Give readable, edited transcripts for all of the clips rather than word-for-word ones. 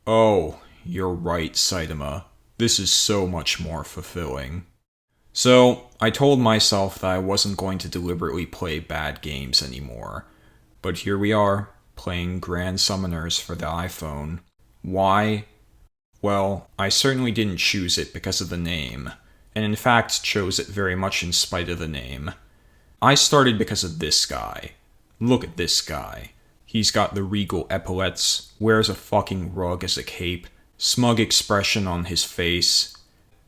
Oh, you're right, Saitama. This is so much more fulfilling. So, I told myself that I wasn't going to deliberately play bad games anymore. But here we are, playing Grand Summoners for the iPhone. Why? Well, I certainly didn't choose it because of the name, and in fact chose it very much in spite of the name. I started because of this guy. Look at this guy. He's got the regal epaulets, wears a fucking rug as a cape, smug expression on his face,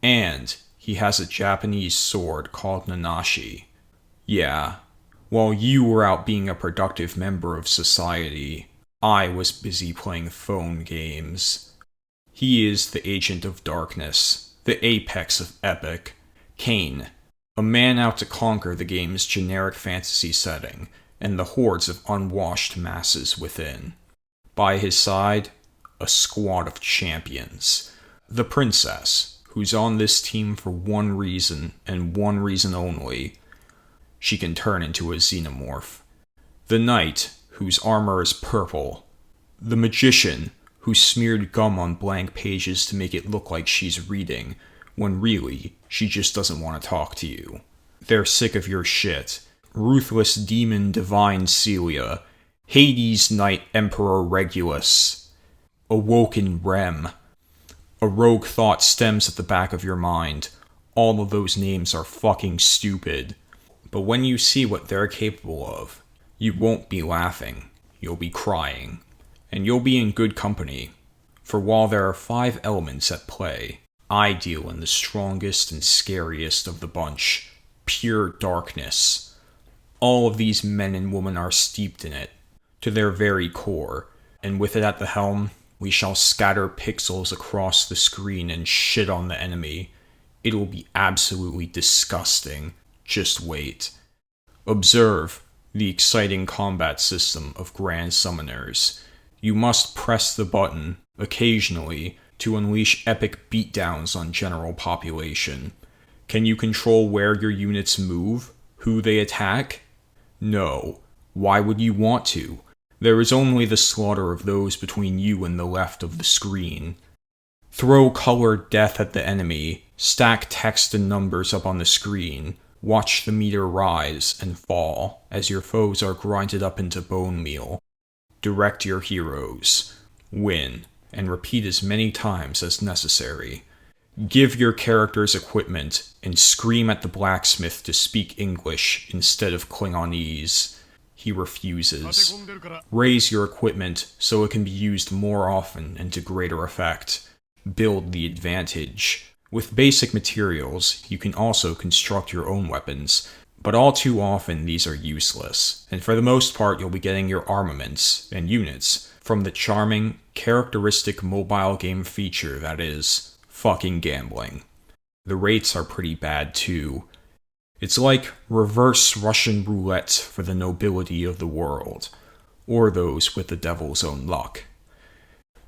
and he has a Japanese sword called Nanashi. Yeah, while you were out being a productive member of society, I was busy playing phone games. He is the agent of darkness, the apex of epic. Kane, a man out to conquer the game's generic fantasy setting and the hordes of unwashed masses within. By his side, a squad of champions. The princess, who's on this team for one reason and one reason only. She can turn into a xenomorph. The knight, whose armor is purple. The magician, who smeared gum on blank pages to make it look like she's reading, when really, she just doesn't want to talk to you. They're sick of your shit. Ruthless demon divine Celia. Hades knight emperor Regulus. Awoken Rem. A rogue thought stems at the back of your mind. All of those names are fucking stupid. But when you see what they're capable of, you won't be laughing. You'll be crying. And you'll be in good company. For while there are 5 elements at play, I deal in the strongest and scariest of the bunch. Pure darkness. All of these men and women are steeped in it, to their very core, and with it at the helm, we shall scatter pixels across the screen and shit on the enemy. It'll be absolutely disgusting. Just wait. Observe the exciting combat system of Grand Summoners. You must press the button, occasionally, to unleash epic beatdowns on general population. Can you control where your units move? Who they attack? No. Why would you want to? There is only the slaughter of those between you and the left of the screen. Throw colored death at the enemy, stack text and numbers up on the screen, watch the meter rise and fall as your foes are grinded up into bone meal. Direct your heroes. Win, and repeat as many times as necessary. Give your characters equipment, and scream at the blacksmith to speak English instead of Klingonese. He refuses. Raise your equipment so it can be used more often and to greater effect. Build the advantage. With basic materials, you can also construct your own weapons, but all too often these are useless, and for the most part you'll be getting your armaments and units from the charming, characteristic mobile game feature that is fucking gambling. The rates are pretty bad too. It's like reverse Russian roulette for the nobility of the world, or those with the devil's own luck.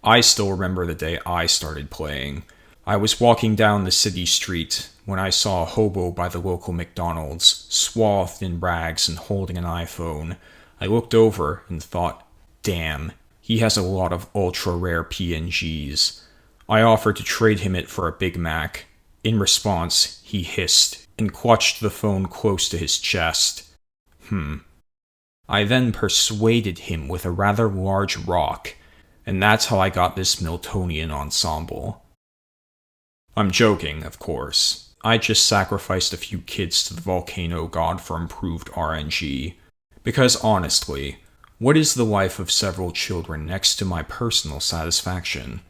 I still remember the day I started playing. I was walking down the city street when I saw a hobo by the local McDonald's, swathed in rags and holding an iPhone. I looked over and thought, damn, he has a lot of ultra-rare PNGs. I offered to trade him it for a Big Mac. In response, he hissed and clutched the phone close to his chest. I then persuaded him with a rather large rock, and that's how I got this Miltonian ensemble. I'm joking, of course. I just sacrificed a few kids to the volcano god for improved RNG. Because honestly, what is the life of several children next to my personal satisfaction?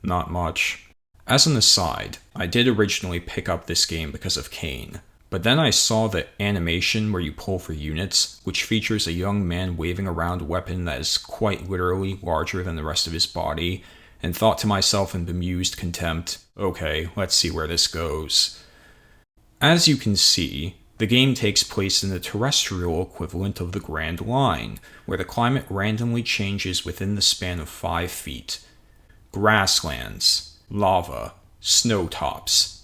Not much. As an aside, I did originally pick up this game because of Kane, but then I saw the animation where you pull for units, which features a young man waving around a weapon that is quite literally larger than the rest of his body, and thought to myself in bemused contempt, okay, let's see where this goes. As you can see, the game takes place in the terrestrial equivalent of the Grand Line, where the climate randomly changes within the span of 5 feet. Grasslands, lava, snowtops,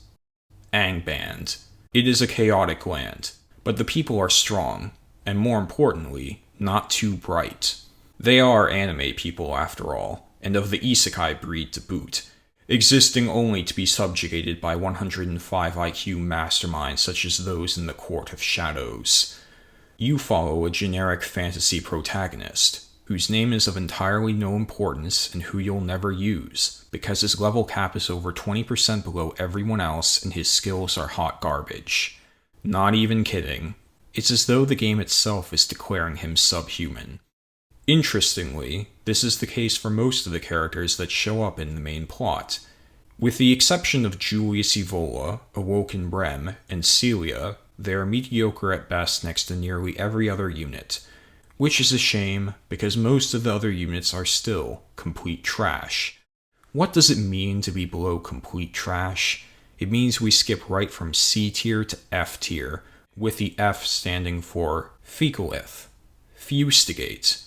Angband. It is a chaotic land, but the people are strong, and more importantly, not too bright. They are anime people after all, and of the isekai breed to boot, existing only to be subjugated by 105 IQ masterminds such as those in the Court of Shadows. You follow a generic fantasy protagonist, whose name is of entirely no importance and who you'll never use, because his level cap is over 20% below everyone else and his skills are hot garbage. Not even kidding. It's as though the game itself is declaring him subhuman. Interestingly, this is the case for most of the characters that show up in the main plot. With the exception of Julius Evola, Awoken Brem, and Celia, they are mediocre at best next to nearly every other unit, which is a shame because most of the other units are still complete trash. What does it mean to be below complete trash? It means we skip right from C tier to F tier, with the F standing for Fecalith, Fustigate.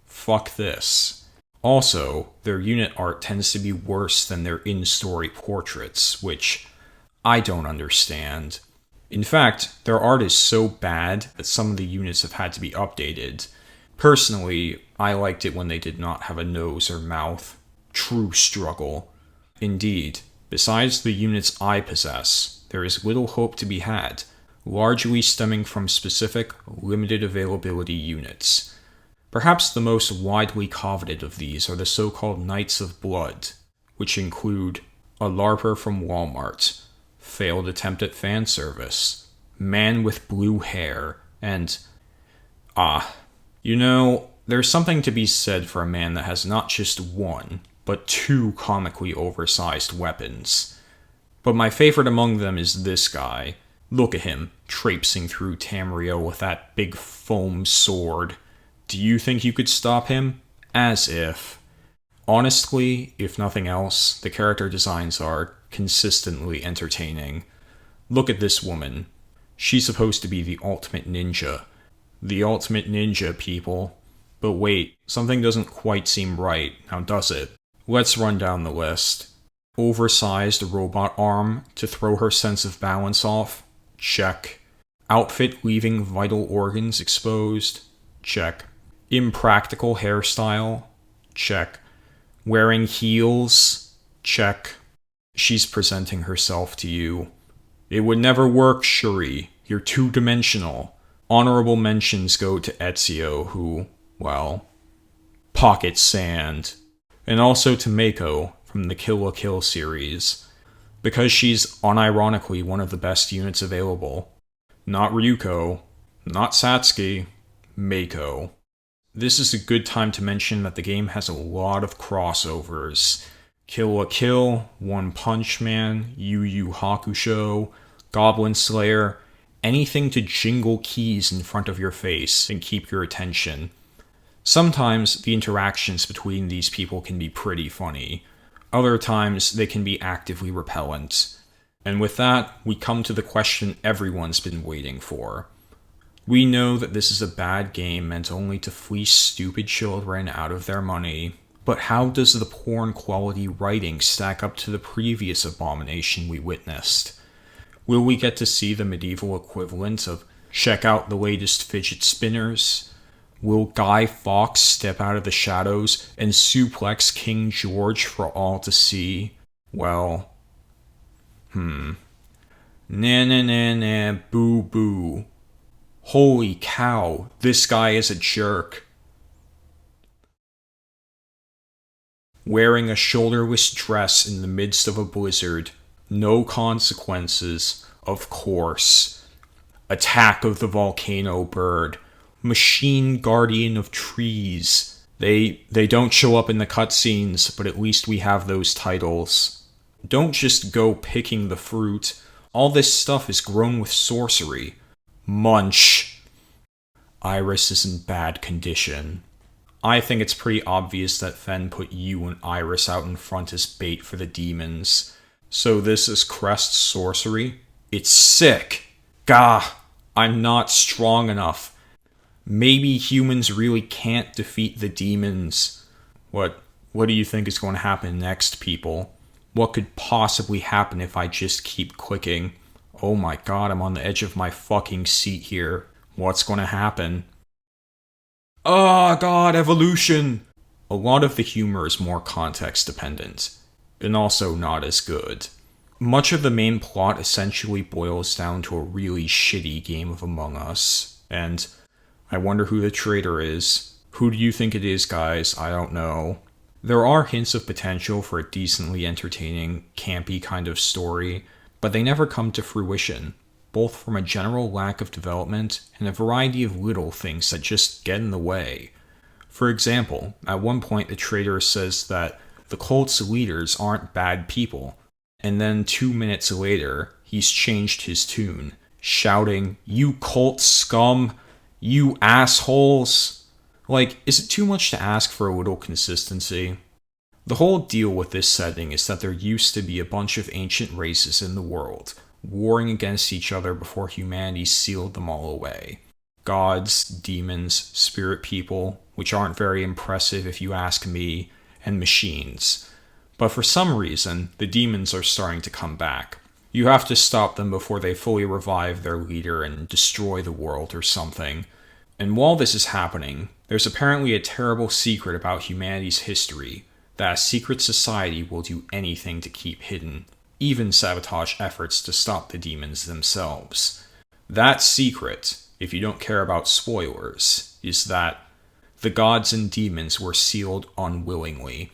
Fuck this. Also, their unit art tends to be worse than their in-story portraits, which I don't understand. In fact, their art is so bad that some of the units have had to be updated. Personally, I liked it when they did not have a nose or mouth. True struggle. Indeed, besides the units I possess, there is little hope to be had, largely stemming from specific, limited availability units. Perhaps the most widely coveted of these are the so-called Knights of Blood, which include a LARPer from Walmart, failed attempt at fan service, man with blue hair, and there's something to be said for a man that has not just one, but two comically oversized weapons. But my favorite among them is this guy. Look at him, traipsing through Tamriel with that big foam sword. Do you think you could stop him? As if. Honestly, if nothing else, the character designs are consistently entertaining. Look at this woman. She's supposed to be the ultimate ninja. The ultimate ninja, people. But wait, something doesn't quite seem right, now does it? Let's run down the list. Oversized robot arm to throw her sense of balance off? Check. Outfit leaving vital organs exposed? Check. Impractical hairstyle? Check. Wearing heels? Check. She's presenting herself to you. It would never work, Shuri. You're two-dimensional. Honorable mentions go to Ezio, who, well, pocket sand. And also to Mako from the Kill la Kill series, because she's unironically one of the best units available. Not Ryuko, not Satsuki, Mako. This is a good time to mention that the game has a lot of crossovers. Kill la Kill, One Punch Man, Yu Yu Hakusho, Goblin Slayer, anything to jingle keys in front of your face and keep your attention. Sometimes the interactions between these people can be pretty funny. Other times they can be actively repellent. And with that, we come to the question everyone's been waiting for. We know that this is a bad game meant only to fleece stupid children out of their money, but how does the porn quality writing stack up to the previous Abomination we witnessed? Will we get to see the medieval equivalent of check out the latest fidget spinners? Will Guy Fawkes step out of the shadows and suplex King George for all to see? Well, Nah, boo boo. Holy cow, this guy is a jerk. Wearing a shoulderless dress in the midst of a blizzard. No consequences, of course. Attack of the volcano bird. Machine guardian of trees. They don't show up in the cutscenes, but at least we have those titles. Don't just go picking the fruit. All this stuff is grown with sorcery. Munch. Iris is in bad condition. I think it's pretty obvious that Fen put you and Iris out in front as bait for the demons. So this is Crest's sorcery? It's sick! Gah! I'm not strong enough. Maybe humans really can't defeat the demons. What do you think is going to happen next, people? What could possibly happen if I just keep clicking? Oh my god, I'm on the edge of my fucking seat here. What's going to happen? Oh god, evolution! A lot of the humor is more context dependent, and also not as good. Much of the main plot essentially boils down to a really shitty game of Among Us, and I wonder who the traitor is. Who do you think it is, guys? I don't know. There are hints of potential for a decently entertaining, campy kind of story, but they never come to fruition, both from a general lack of development and a variety of little things that just get in the way. For example, at one point the traitor says that the cult's leaders aren't bad people, and then 2 minutes later, he's changed his tune, shouting, "You cult scum! You assholes!" Like, is it too much to ask for a little consistency? The whole deal with this setting is that there used to be a bunch of ancient races in the world, warring against each other before humanity sealed them all away. Gods, demons, spirit people, which aren't very impressive if you ask me, and machines. But for some reason, the demons are starting to come back. You have to stop them before they fully revive their leader and destroy the world or something. And while this is happening, there's apparently a terrible secret about humanity's history, that a secret society will do anything to keep hidden, even sabotage efforts to stop the demons themselves. That secret, if you don't care about spoilers, is that the gods and demons were sealed unwillingly.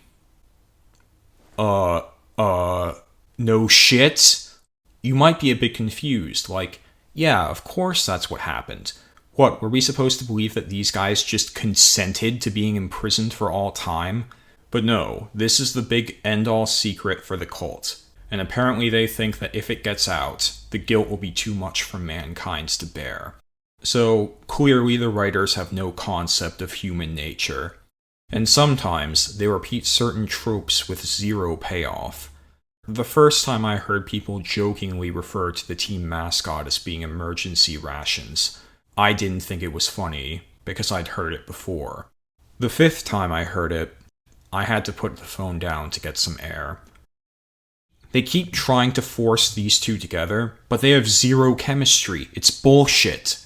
No shit? You might be a bit confused, like, yeah, of course that's what happened. What, were we supposed to believe that these guys just consented to being imprisoned for all time? But no, this is the big end-all secret for the cult, and apparently they think that if it gets out, the guilt will be too much for mankind to bear. So, clearly the writers have no concept of human nature. And sometimes, they repeat certain tropes with zero payoff. The first time I heard people jokingly refer to the team mascot as being emergency rations, I didn't think it was funny, because I'd heard it before. The fifth time I heard it, I had to put the phone down to get some air. They keep trying to force these two together, but they have zero chemistry. It's bullshit.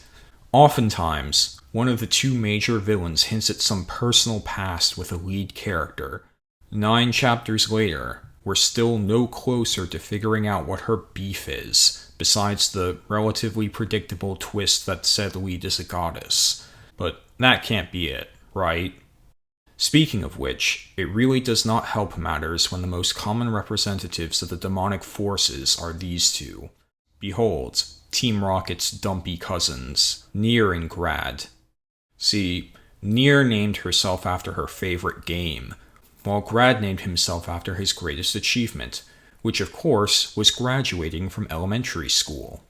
Oftentimes, one of the two major villains hints at some personal past with a lead character. 9 chapters later, we're still no closer to figuring out what her beef is, besides the relatively predictable twist that said the lead is a goddess. But that can't be it, right? Speaking of which, it really does not help matters when the most common representatives of the demonic forces are these two. Behold, Team Rocket's dumpy cousins, Nier and Grad. See, Nier named herself after her favorite game, while Grad named himself after his greatest achievement, which of course was graduating from elementary school.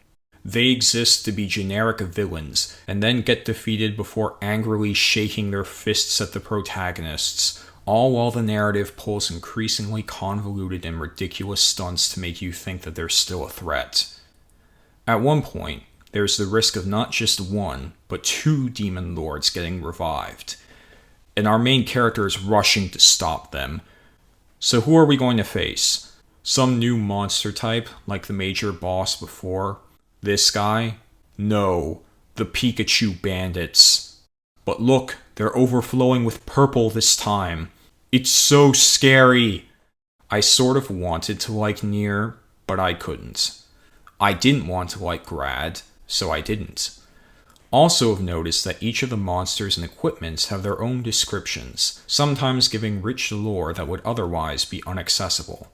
They exist to be generic villains, and then get defeated before angrily shaking their fists at the protagonists, all while the narrative pulls increasingly convoluted and ridiculous stunts to make you think that they're still a threat. At one point, there's the risk of not just one, but 2 demon lords getting revived, and our main character is rushing to stop them. So who are we going to face? Some new monster type, like the major boss before? This guy? No, the Pikachu bandits. But look, they're overflowing with purple this time. It's so scary! I sort of wanted to like Nier, but I couldn't. I didn't want to like Grad, so I didn't. Also of notice that each of the monsters and equipments have their own descriptions, sometimes giving rich lore that would otherwise be inaccessible.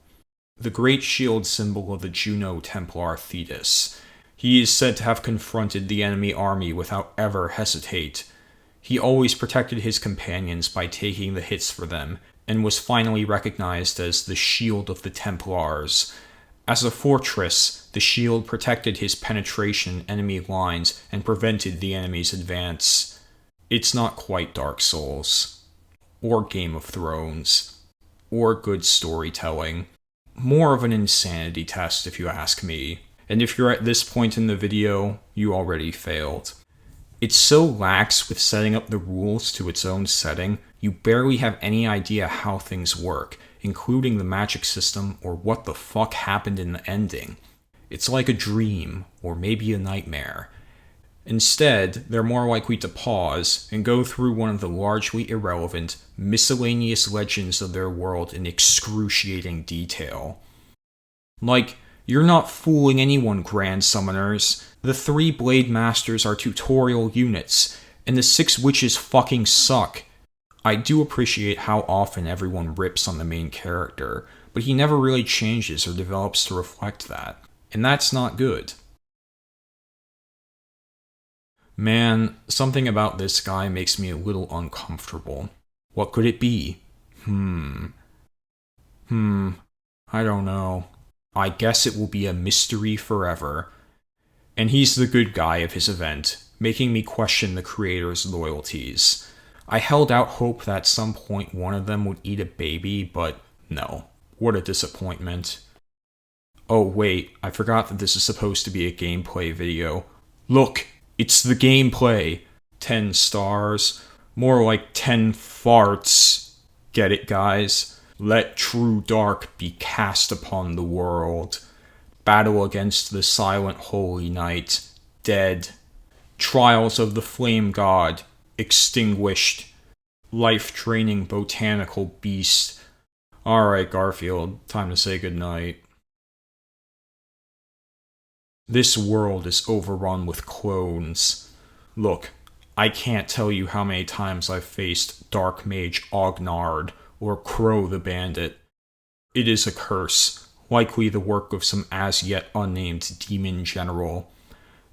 The great shield symbol of the Juno Templar Thetis. He is said to have confronted the enemy army without ever hesitate. He always protected his companions by taking the hits for them, and was finally recognized as the Shield of the Templars. As a fortress, the shield protected his penetration enemy lines and prevented the enemy's advance. It's not quite Dark Souls, or Game of Thrones, or good storytelling. More of an insanity test if you ask me. And if you're at this point in the video, you already failed. It's so lax with setting up the rules to its own setting, you barely have any idea how things work, including the magic system or what the fuck happened in the ending. It's like a dream, or maybe a nightmare. Instead, they're more likely to pause and go through one of the largely irrelevant, miscellaneous legends of their world in excruciating detail. Like, you're not fooling anyone, Grand Summoners. The 3 Blade Masters are tutorial units, and the 6 Witches fucking suck. I do appreciate how often everyone rips on the main character, but he never really changes or develops to reflect that, and that's not good. Man, something about this guy makes me a little uncomfortable. What could it be? I don't know. I guess it will be a mystery forever. And he's the good guy of his event, making me question the creator's loyalties. I held out hope that at some point one of them would eat a baby, but no. What a disappointment. Oh wait, I forgot that this is supposed to be a gameplay video. Look, it's the gameplay. 10 stars. More like 10 farts. Get it, guys? Let true dark be cast upon the world. Battle against the silent holy knight. Dead. Trials of the flame god. Extinguished. Life-draining botanical beast. Alright, Garfield, time to say goodnight. This world is overrun with clones. Look, I can't tell you how many times I've faced Dark Mage Ognard or Crow the Bandit. It is a curse, likely the work of some as-yet unnamed demon general.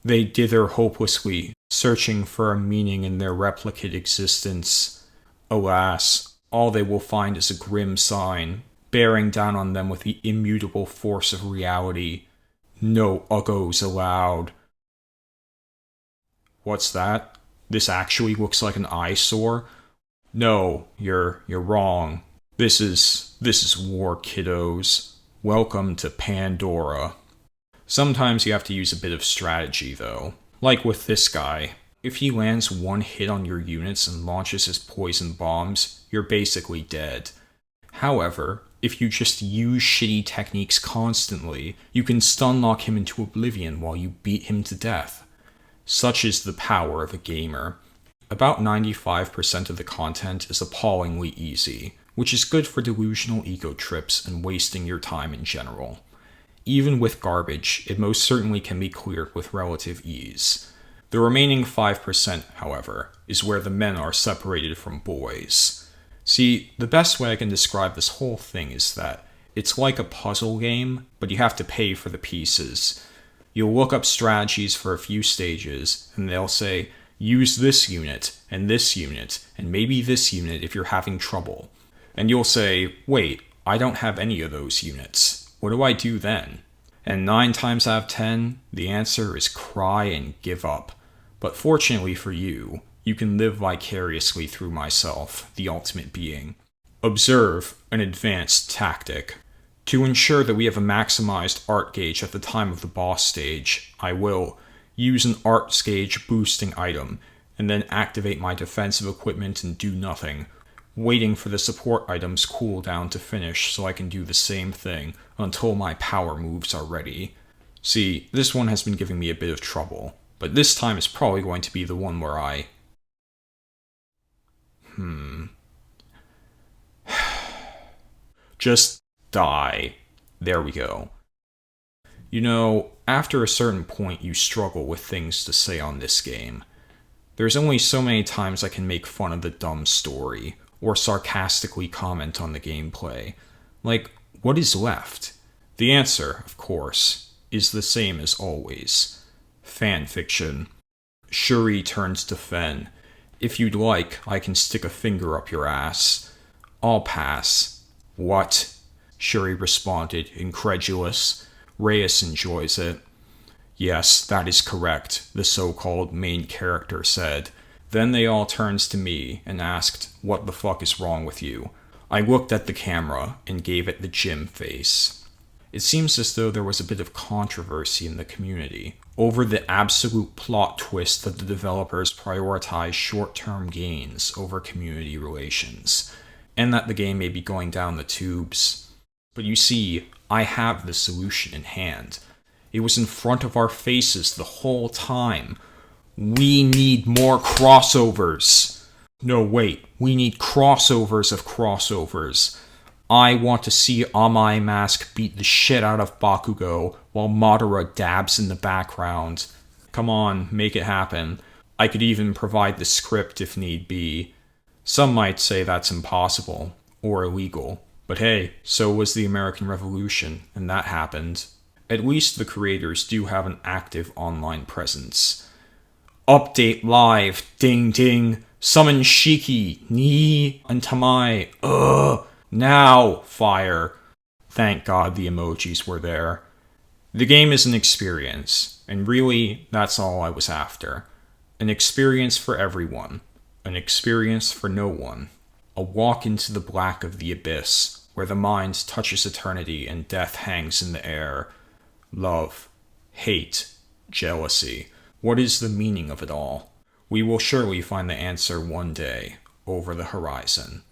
They dither hopelessly, searching for a meaning in their replicate existence. Alas, all they will find is a grim sign, bearing down on them with the immutable force of reality. No uggos allowed. What's that? This actually looks like an eyesore? No, you're wrong. This is war, kiddos. Welcome to Pandora. Sometimes you have to use a bit of strategy, though. Like with this guy. If he lands one hit on your units and launches his poison bombs, you're basically dead. However, if you just use shitty techniques constantly, you can stun lock him into oblivion while you beat him to death. Such is the power of a gamer. About 95% of the content is appallingly easy, which is good for delusional ego trips and wasting your time in general. Even with garbage, it most certainly can be cleared with relative ease. The remaining 5%, however, is where the men are separated from boys. See, the best way I can describe this whole thing is that it's like a puzzle game, but you have to pay for the pieces. You'll look up strategies for a few stages, and they'll say, use this unit, and maybe this unit if you're having trouble. And you'll say, wait, I don't have any of those units. What do I do then? And 9 times out of 10, the answer is cry and give up. But fortunately for you, you can live vicariously through myself, the ultimate being. Observe an advanced tactic. To ensure that we have a maximized art gauge at the time of the boss stage, I will use an art gauge boosting item, and then activate my defensive equipment and do nothing, waiting for the support item's cooldown to finish so I can do the same thing until my power moves are ready. See, this one has been giving me a bit of trouble, but this time is probably going to be the one where I... Just die. There we go. You know, after a certain point you struggle with things to say on this game. There's only so many times I can make fun of the dumb story, or sarcastically comment on the gameplay. Like, what is left? The answer, of course, is the same as always. Fanfiction. Shuri turns to Fen. If you'd like, I can stick a finger up your ass. I'll pass. What? Shuri responded, incredulous. Reyes enjoys it. Yes, that is correct, the so-called main character said. Then they all turned to me and asked, what the fuck is wrong with you? I looked at the camera and gave it the Jim face. It seems as though there was a bit of controversy in the community over the absolute plot twist that the developers prioritize short-term gains over community relations, and that the game may be going down the tubes. But you see, I have the solution in hand. It was in front of our faces the whole time. We need more crossovers. No, wait. We need crossovers of crossovers. I want to see Amai Mask beat the shit out of Bakugo while Madara dabs in the background. Come on, make it happen. I could even provide the script if need be. Some might say that's impossible, or illegal. But hey, so was the American Revolution, and that happened. At least the creators do have an active online presence. Update live, ding ding. Summon Shiki, Ni, and Tamai. Now, fire. Thank God the emojis were there. The game is an experience, and really, that's all I was after. An experience for everyone. An experience for no one. A walk into the black of the abyss, where the mind touches eternity and death hangs in the air. Love, hate, jealousy. What is the meaning of it all? We will surely find the answer one day, over the horizon.